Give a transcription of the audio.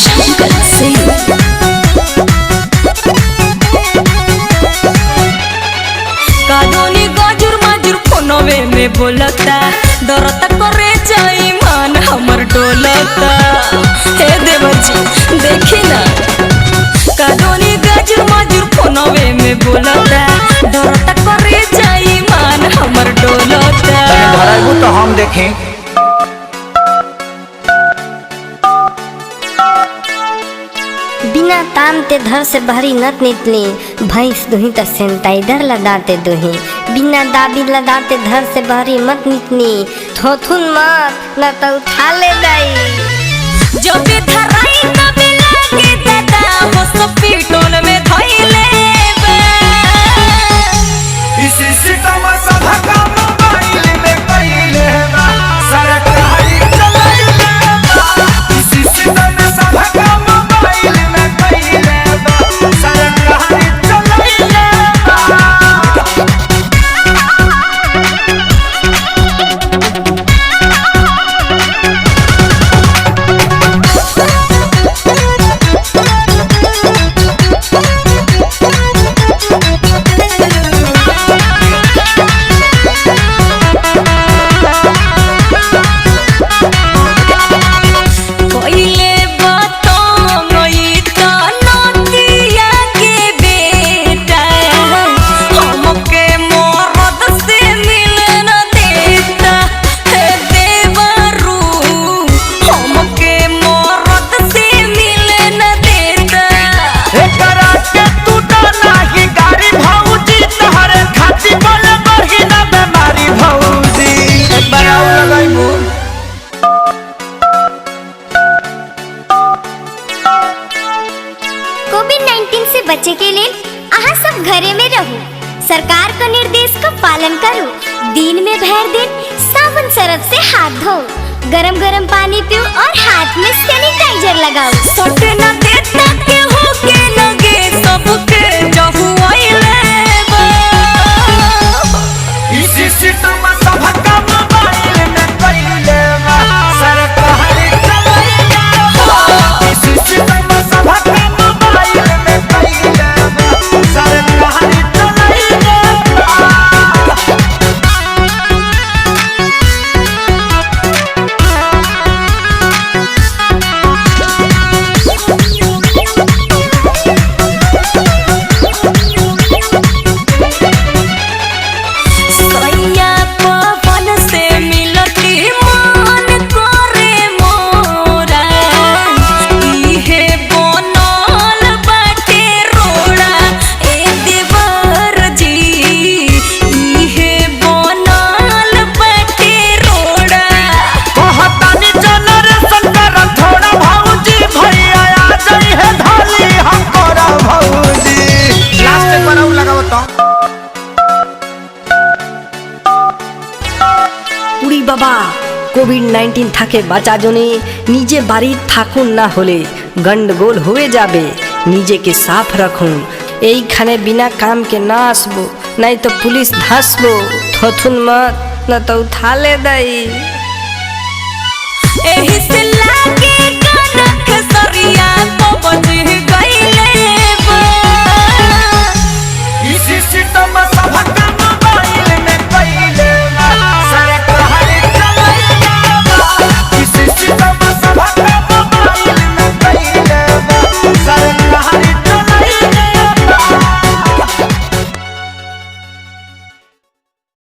शंकर सिंह। कानूनी गजुर मजुर फोनवे में बोलता डरता करे जाई मान हमर डोलता। हे देवर जी देखी ना कानूनी गजुर मजुर फोनवे में बोलता डरता करे जाई मान हमर डोलता। तो हम देखें बिना ताम ते धर से भरी नत नितली भैंस दुही त सेंटाइडर लगाते दुही बिना दाबी लगाते धर से भरी मत नितनी थोथुन मत न तो उठा ले दाई जो भी धराई तभी लागे दादा हो सब पीटोन में धइले बे। इसी सितम सब काम मोबाइल में कइले बा सरकारी चलाइले बा। इसी सितम सब काम मोबाइल में कइले बा सरकारी चलाइले बा। कोविड-19 से बचे के लिए आहा सब घरे में रहू सरकार का निर्देश का पालन करो दिन में भर दिन साबुन सरफ से हाथ धो गरम गरम पानी पियो और हाथ में सैनिटाइजर लगाओ। सटे ना देता के हो के लगे सबके जहु आइले बा। इसी सितम सब काम मोबाइल में कइले बा सरकारी चलाइले बा। इसी सितम सब काम मोबाइल में कइले बा सरकारी चलाइले बा। सैया पवन से मिलती मान करे मोरा इहे बनल बाटे रोड़ा ए देवर जी इहे बनल बाटे रोड़ा। कहतानी जनरेशन कर थोड़ा भौजी भैया आ जाई है धाली हमरा भौजी। लास्ट पर आउ लगाओ तो उड़ी बाबा कोविड-19 থাকে বাঁচা জনে নিজে বাড়ি থাকুন না হলে গন্ডগোল হয়ে যাবে নিজেকে সাফ রাখুন এইখানে বিনা কাম के ना আসবো नहीं तो पुलिस धसबो थोथुन मत न तो उठा ले दई। एही से लागे कनक सरिया तो बज गइले बा। इसी सितम सब